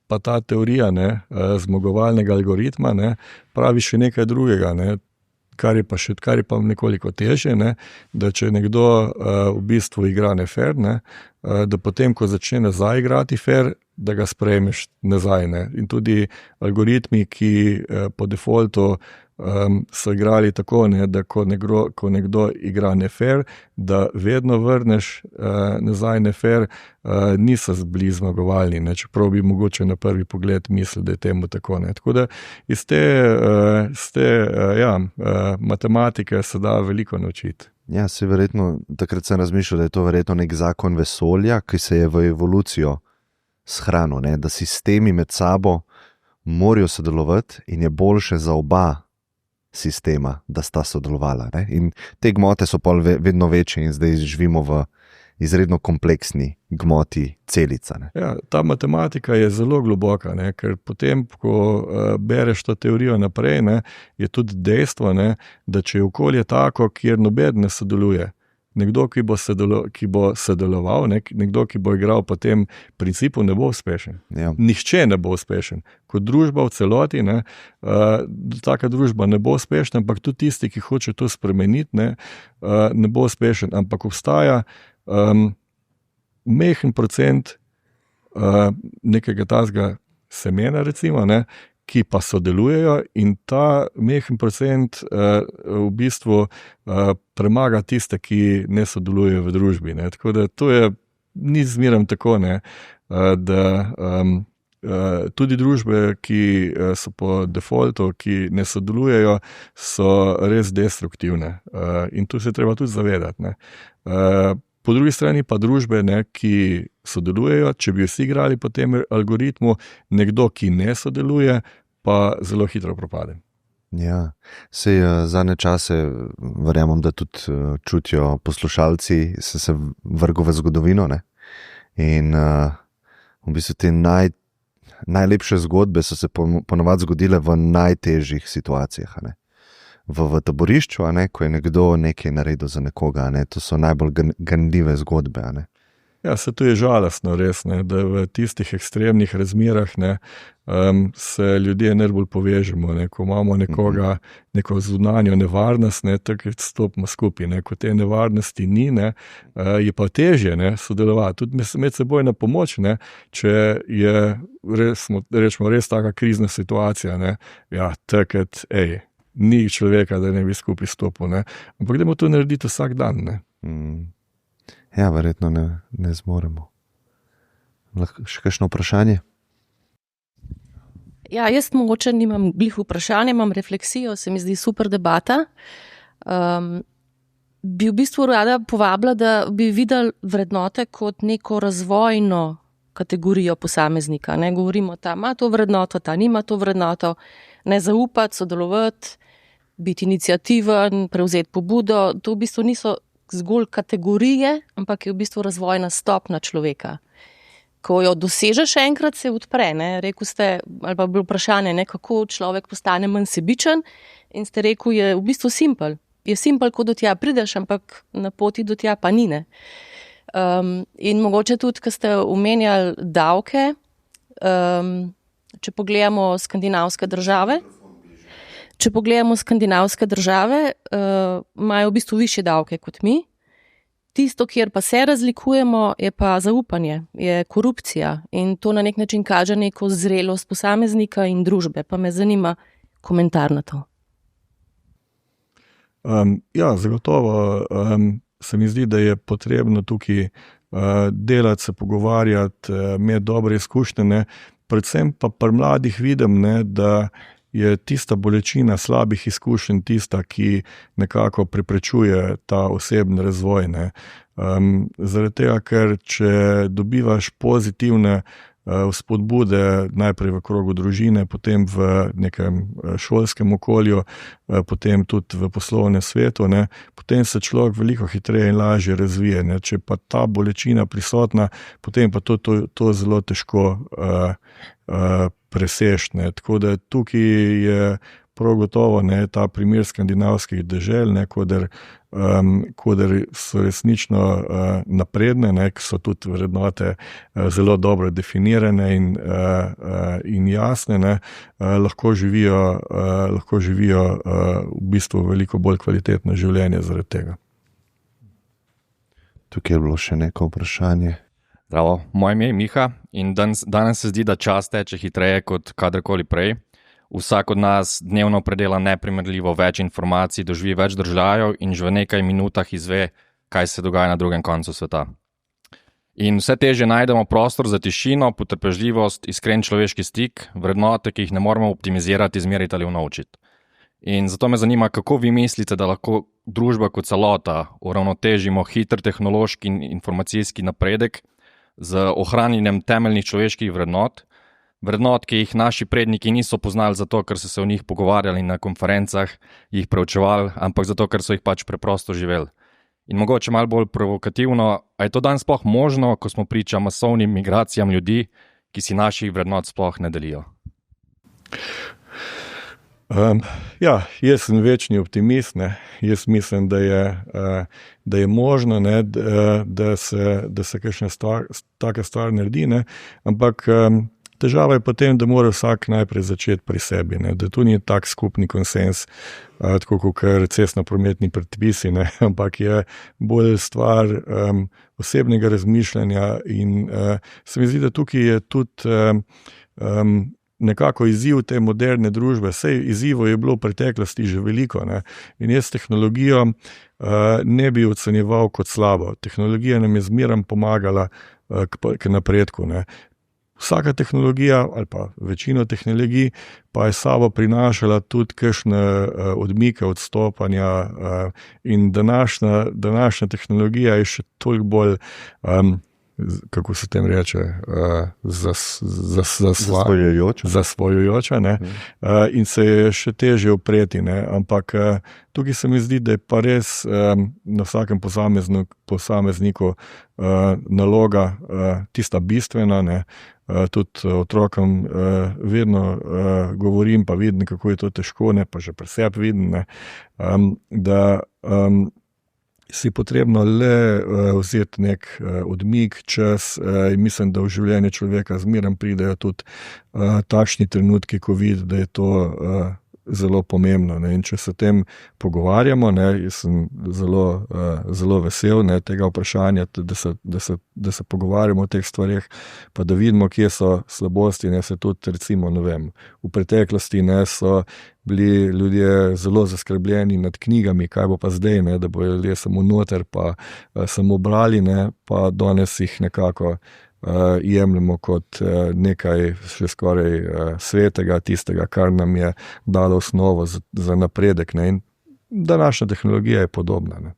Pa ta teorija zmagovalnega algoritma pravi še nekaj drugega. Kar je pa nekoliko težje, da če nekdo v bistvu igra nefer, da potem, ko začne nazaj igrati fer, da ga sprejmeš nazaj. In tudi algoritmi, ki po defaultu so igrali tako, da ko nekdo igra nefer, da vedno vrneš nazaj nefer, niso bili zmagovalni, čeprav bi mogoče na prvi pogled mislil, da je temu tako. Tako da iz te matematike se da veliko naučiti. Ja, takrat sem razmišljal, da je to verjetno nek zakon vesolja, ki se je v evolucijo shranil, da sistemi med sabo morajo sodelovati in je boljše za oba sistema, da sta sodelovala. In te gmote so pa vedno večje in zdaj živimo v izredno kompleksni gmoti celica. Ja, ta matematika je zelo globoka, ker potem, ko bereš to teorijo naprej, je tudi dejstvo, da če je okolje tako, kjer noben ne sodeluje, nekdo, ki bo sodeloval, nekdo, ki bo igral po tem principu, ne bo uspešen. Ja. Nihče ne bo uspešen. Kot družba v celoti, taka družba ne bo uspešna, ampak tudi tisti, ki hoče to spremeniti, ne bo uspešen. Ampak obstaja mehen procent nekega tazga semena, recimo, ki pa sodelujejo, in ta mehen procent v bistvu premaga tiste, ki ne sodelujejo v družbi. Tako da to ni zmeraj tako, da tudi družbe, ki so po defaultu, ki ne sodelujejo, so res destruktivne. In tu se treba tudi zavedati. Po drugi strani pa družbe, ki sodelujejo, če bi vsi igrali po tem algoritmu, nekdo, ki ne sodeluje, pa zelo hitro propade. Ja, sej zadnje čase, verjamem, da tudi čutijo poslušalci, se vrgel v zgodovino. In v bistvu te najlepše zgodbe so se ponovadi zgodile v najtežjih situacijah. V taborišču, ko je nekdo nekaj naredil za nekoga, to so najbolj ganljive zgodbe. Ja, se to je žalostno res, da v tistih ekstremnih razmerah se ljudje najbolj povežemo. Ko imamo nekoga, neko zunanjo nevarnost, takrat stopimo skupaj. Ko te nevarnosti ni, je pa težje sodelovati. Tudi med sebojna pomoč, če je res taka krizna situacija. Ja, takrat, ni človeka, da ne bi skupaj stopil. Ampak dajmo to narediti vsak dan. Ja, verjetno ne zmoremo. Še kakšno vprašanje? Ja, jaz mogoče nimam glih vprašanja, imam refleksijo, se mi zdi super debata. Bi v bistvu rada povabila, da bi videli vrednote kot neko razvojno kategorijo posameznika. Ne govorimo, ta ima to vrednoto, ta nima to vrednoto. Ne zaupati, sodelovati, biti inicijativen, prevzeti pobudo. To v bistvu niso zgolj kategorije, ampak je v bistvu razvojna stopnja človeka. Ko jo dosežeš enkrat, se odpre. Rekli ste, ali pa bilo vprašanje, kako človek postane manj sebičen, in ste rekli, je v bistvu simpel. Je simpel, ko do tja prideš, ampak na poti do tja pa ni. In mogoče tudi, ko ste omenjali davke, če pogledamo skandinavske države, imajo v bistvu višje davke kot mi. Tisto, kjer pa se razlikujemo, je pa zaupanje, je korupcija, in to na nek način kaže neko zrelost posameznika in družbe. Pa me zanima komentar na to. Ja, zagotovo se mi zdi, da je potrebno tukaj delati, se pogovarjati, imeti dobre izkušnje, ne. Predvsem pa pri mladih vidim, ne, da je tista bolečina slabih izkušenj tista, ki nekako preprečuje ta osebni razvoj. Ne. Zaradi tega, ker če dobivaš pozitivne vzpodbude najprej v krogu družine, potem v nekem šolskem okolju, potem tudi v poslovnem svetu, ne, potem se človek veliko hitreje in lažje razvije. Ne. Če pa ta bolečina prisotna, potem pa to zelo težko preseči. Tako da tukaj je prav gotovo, ne, ta primer skandinavskih dežel, ne, kodar so resnično napredne, ne, so tudi vrednote zelo dobro definirane in jasne, ne, lahko živijo v bistvu veliko bolj kvalitetno življenje zaradi tega. Tukaj je bilo še neko vprašanje. Zdravo, moje ime je Miha in danes se zdi, da čas teče hitreje kot kadarkoli prej. Vsak od nas dnevno predela neprimerljivo več informacij, doživi več državljanov in že v nekaj minutah izve, kaj se dogaja na drugem koncu sveta. In vse težje najdemo prostor za tišino, potrpežljivost, iskren človeški stik, vrednote, ki jih ne moremo optimizirati, izmeriti ali unovčiti. In zato me zanima, kako vi mislite, da lahko družba kot celota uravnotežimo hiter tehnološki in informacijski napredek z ohranjanjem temeljnih človeških vrednot, ki jih naši predniki niso poznali zato, ker so se o njih pogovarjali na konferencah, jih preučevali, ampak zato, ker so jih pač preprosto živeli. In mogoče malo bolj provokativno, a je to danes sploh možno, ko smo priča masovnim migracijam ljudi, ki si naših vrednot sploh ne delijo? Jaz sem večni optimist, ne. Jaz mislim, da je možno, ne, da se kakšna taka stvar naredi, ne. Ampak težava je potem, da mora vsak najprej začeti pri sebi, ne, da tu ni tak skupni konsens, tako kot cestno-prometni predpisi, ne, ampak je bolj stvar osebnega razmišljanja in se mi zdi, da tukaj je tudi nekako izziv te moderne družbe. Sej izzivov je bilo v preteklosti že veliko, ne, in jaz tehnologijo ne bi ocenjeval kot slabo. Tehnologija nam je zmeraj pomagala k napredku, ne. Vsaka tehnologija ali pa večino tehnologij pa je sabo prinašala tudi kakšne odmike, odstopanja in današnja tehnologija je še toliko bolj, kako se tem reče, zasvojujoča, ne, in se je še težje upreti, ne, ampak tukaj se mi zdi, da je pa res na vsakem posamezniku naloga tista bistvena, ne. Tudi otrokom vedno govorim, pa vidim, kako je to težko, ne, pa že pri sebi vidim, ne, da si potrebno le vzeti nek odmik, čas, in mislim, da v življenje človeka zmeraj pridejo tudi takšni trenutki, ko vidi, da je to zelo pomembno, ne. In če se o tem pogovarjamo, ne, jaz sem zelo vesel, ne, tega vprašanja, da se pogovarjamo o teh stvareh, pa da vidimo, kje so slabosti, ne, se tudi recimo, ne vem, v preteklosti, ne, so bili ljudje zelo zaskrbljeni nad knjigami, kaj bo pa zdaj, ne, da bojo ljudje samo noter pa samo brali, ne, pa danes jih nekako jemljemo kot nekaj še skoraj svetega, tistega, kar nam je dalo osnovo za napredek, ne, in današnja tehnologija je podobna, ne.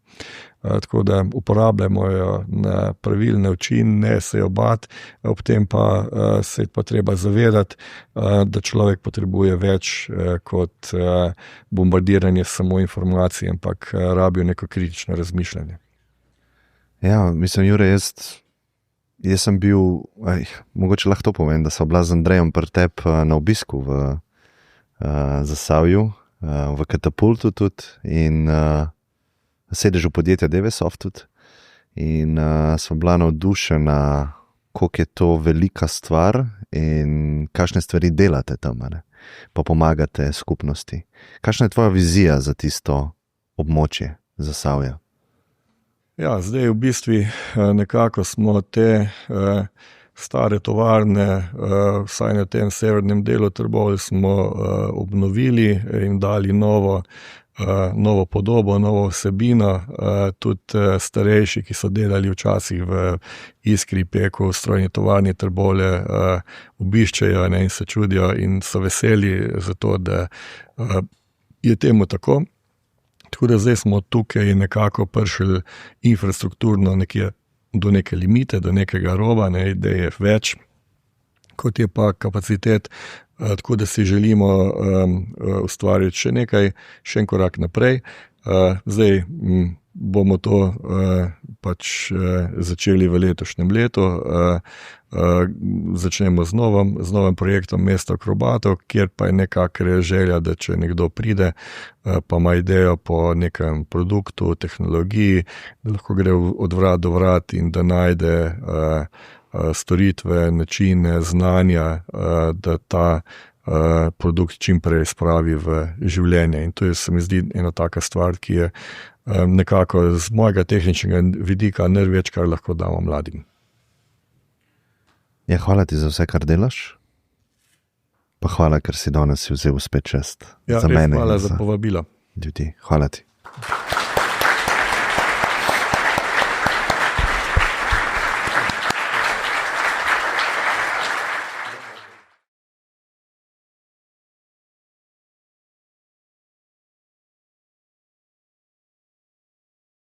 Tako da uporabljamo jo na pravilen način, ne se jo bati, ob tem pa se pa treba zavedati, da človek potrebuje več kot bombardiranje samo informacij, ampak rabijo neko kritično razmišljanje. Ja, mislim, Jure, jaz sem bil, mogoče lahko to povem, da sem bila z Andrejem pri tebi na obisku v Zasavju, v Katapultu tudi in sedežu podjetja Devesoft tudi in sem bila navdušena, koliko je to velika stvar in kakšne stvari delate tam, ne? Pa pomagate skupnosti. Kakšna je tvoja vizija za tisto območje Zasavja? Ja, zdaj v bistvu nekako smo te stare tovarne, vsaj na tem severnem delu Trbovelj smo obnovili in dali novo novo podobo, novo vsebino. Tudi starejši, ki so delali včasih v Iskri, Peku, strojni tovarni Trbovlje, obiščejo in se čudijo in so veseli za to, da je temu tako. Tako da zdaj smo tukaj nekako prišli infrastrukturno do neke limite, do nekega roba, da je več, kot je pa kapacitet, tako da si želimo ustvariti še en korak naprej. Zdaj bomo to pač začeli v letošnjem letu. Začnemo z novim projektom Mesto akrobatov, kjer pa je nekako želja, da če nekdo pride, pa ima idejo po nekem produktu, tehnologiji, da lahko gre od vrat do vrat in da najde storitve, načine, znanja, da ta produkt čim prej spravi v življenje. In to se mi zdi ena taka stvar, ki je nekako z mojega tehničnega vidika največ, kar lahko damo mladim. Ja, hvala ti za vse, kar delaš. Pa hvala, ker si danes vzel spet čast. Ja, za mene. Hvala za povabilo. Ljudi. Hvala ti.